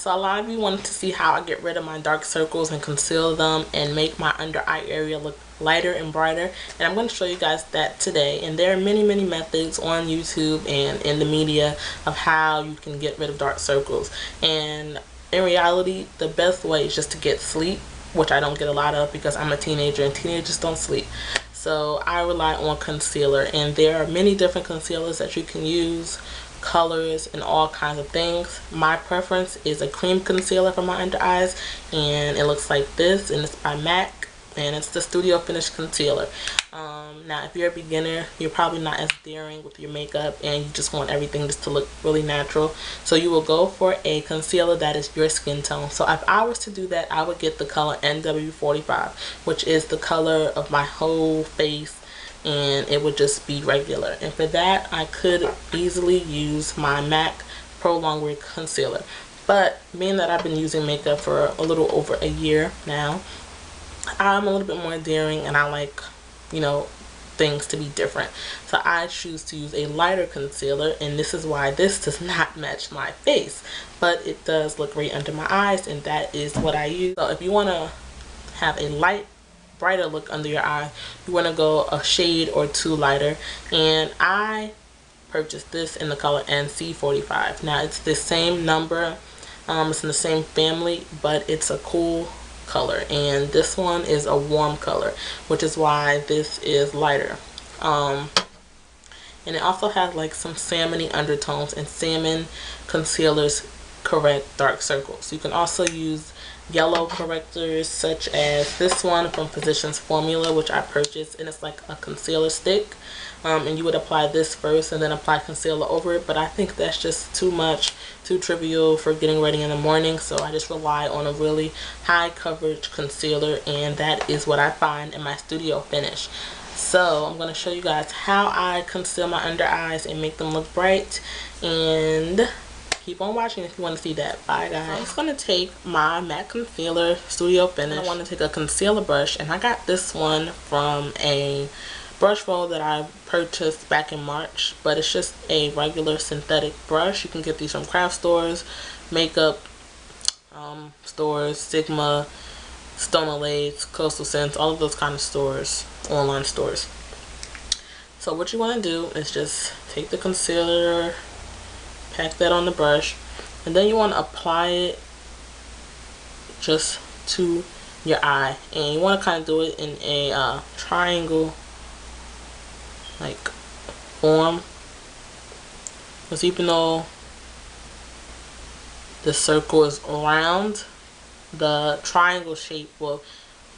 so a lot of you wanted to see how I get rid of my dark circles and conceal them and make my under eye area look lighter and brighter, and I'm going to show you guys that today. And there are many methods on YouTube and in the media of how you can get rid of dark circles, and in reality the best way is just to get sleep, which I don't get a lot of because I'm a teenager and teenagers don't sleep. So I rely on concealer, and there are many different concealers that you can use, colors and all kinds of things. My preference is a cream concealer for my under eyes, and it looks like this, and it's by MAC, and it's the Studio Finish concealer. Now if you're a beginner, you're probably not as daring with your makeup and you just want everything just to look really natural, so you will go for a concealer that is your skin tone. So if I was to do that, I would get the color NW45, which is the color of my whole face, and it would just be regular. And for that, I could easily use my MAC Pro Longwear concealer. But being that I've been using makeup for a little over a year now, I'm a little bit more daring and I like, you know, things to be different. So I choose to use a lighter concealer, and this is why this does not match my face, but it does look great under my eyes, and that is what I use. So if you want to have a light, brighter look under your eye, you want to go a shade or two lighter, and I purchased this in the color NC45. Now it's the same number, it's in the same family, but it's a cool color, and this one is a warm color, which is why this is lighter. And it also has like some salmony undertones, and salmon concealers correct dark circles. You can also use yellow correctors such as this one from Physicians Formula, which I purchased, and it's like a concealer stick, and you would apply this first and then apply concealer over it, but I think that's just too much, too trivial for getting ready in the morning, so I just rely on a really high coverage concealer, and that is what I find in my Studio Finish. So I'm going to show you guys how I conceal my under eyes and make them look bright, and keep on watching if you want to see that. Bye guys. I'm just going to take my MAC concealer Studio Finish. I want to take a concealer brush, and I got this one from a brush roll that I purchased back in March, but it's just a regular synthetic brush. You can get these from craft stores, makeup stores, Sigma, Stone Lace, Coastal Scents, all of those kind of stores, online stores. So what you want to do is just take the concealer, pack that on the brush, and then you want to apply it just to your eye, and you want to kind of do it in a triangle like form, because even though the circle is round, the triangle shape will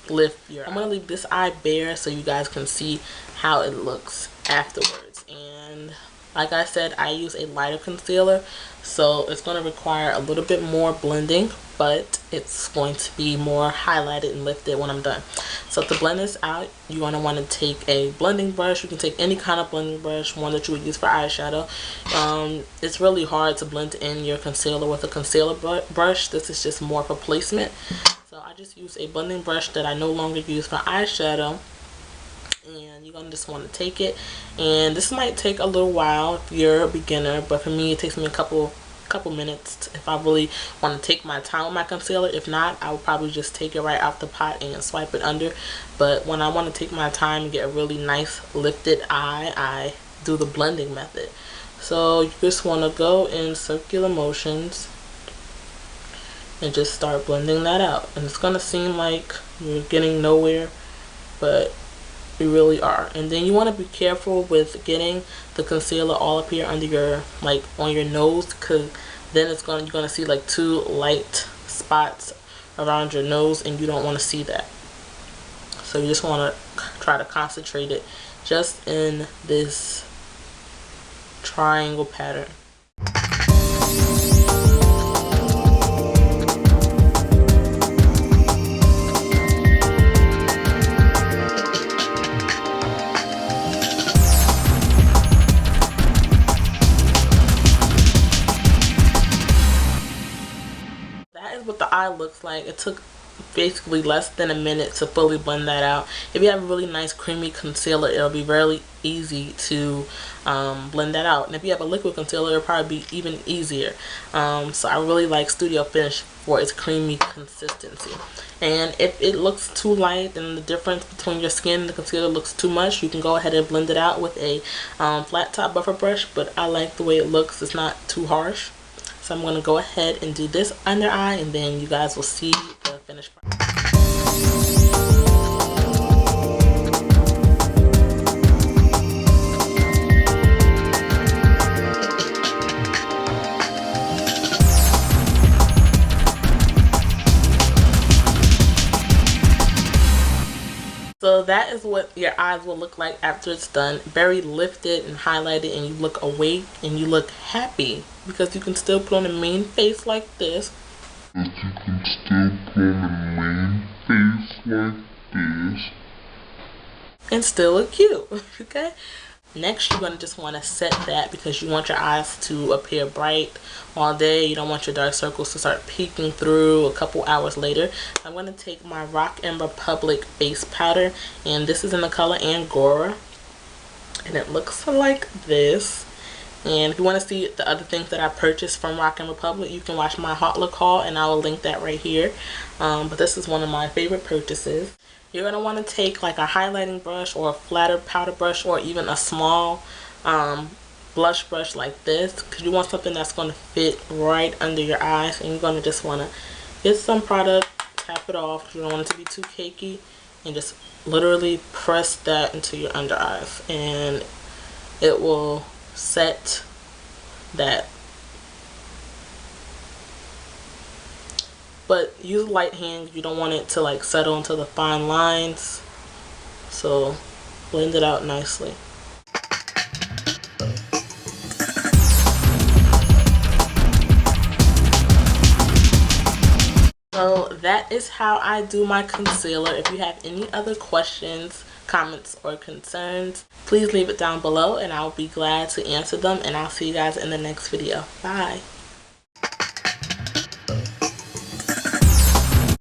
lift your eye. I'm going to leave this eye bare so you guys can see how it looks afterwards. And like I said, I use a lighter concealer, so it's going to require a little bit more blending, but it's going to be more highlighted and lifted when I'm done. So to blend this out, you're going to want to take a blending brush. You can take any kind of blending brush, one that you would use for eyeshadow. It's really hard to blend in your concealer with a concealer brush. This is just more for placement. So I just use a blending brush that I no longer use for eyeshadow. And you're gonna just want to take it, and this might take a little while if you're a beginner, but for me it takes me a couple minutes if I really want to take my time with my concealer. If not, I would probably just take it right out the pot and swipe it under. But when I want to take my time and get a really nice lifted eye, I do the blending method. So you just want to go in circular motions and just start blending that out, and it's gonna seem like you're getting nowhere, but you really are. And then you want to be careful with getting the concealer all up here under your, like on your nose, because then you're gonna see like two light spots around your nose, and you don't want to see that. So you just want to try to concentrate it just in this triangle pattern. What the eye looks like. It took basically less than a minute to fully blend that out. If you have a really nice creamy concealer, it'll be really easy to blend that out. And if you have a liquid concealer, it'll probably be even easier. So I really like Studio Finish for its creamy consistency. And if it looks too light and the difference between your skin and the concealer looks too much, you can go ahead and blend it out with a flat top buffer brush. But I like the way it looks. It's not too harsh. So I'm going to go ahead and do this under eye, and then you guys will see the finished product. So that is what your eyes will look like after it's done. Very lifted and highlighted, and you look awake and you look happy because you can still put on a mean face like this. And still look cute, okay? Next, you're going to just want to set that because you want your eyes to appear bright all day. You don't want your dark circles to start peeking through a couple hours later. I'm going to take my Rock & Republic base powder, and this is in the color Angora, and it looks like this. And if you want to see the other things that I purchased from Rock & Republic, you can watch my hot look haul, and I will link that right here. But this is one of my favorite purchases. You're going to want to take like a highlighting brush or a flatter powder brush or even a small blush brush like this, because you want something that's going to fit right under your eyes. And you're going to just want to get some product, tap it off. You don't want it to be too cakey, and just literally press that into your under eyes, and it will set that. But use a light hand. You don't want it to like settle into the fine lines, so blend it out nicely. So that is how I do my concealer. If you have any other questions, comments, or concerns, please leave it down below and I'll be glad to answer them, and I'll see you guys in the next video. Bye.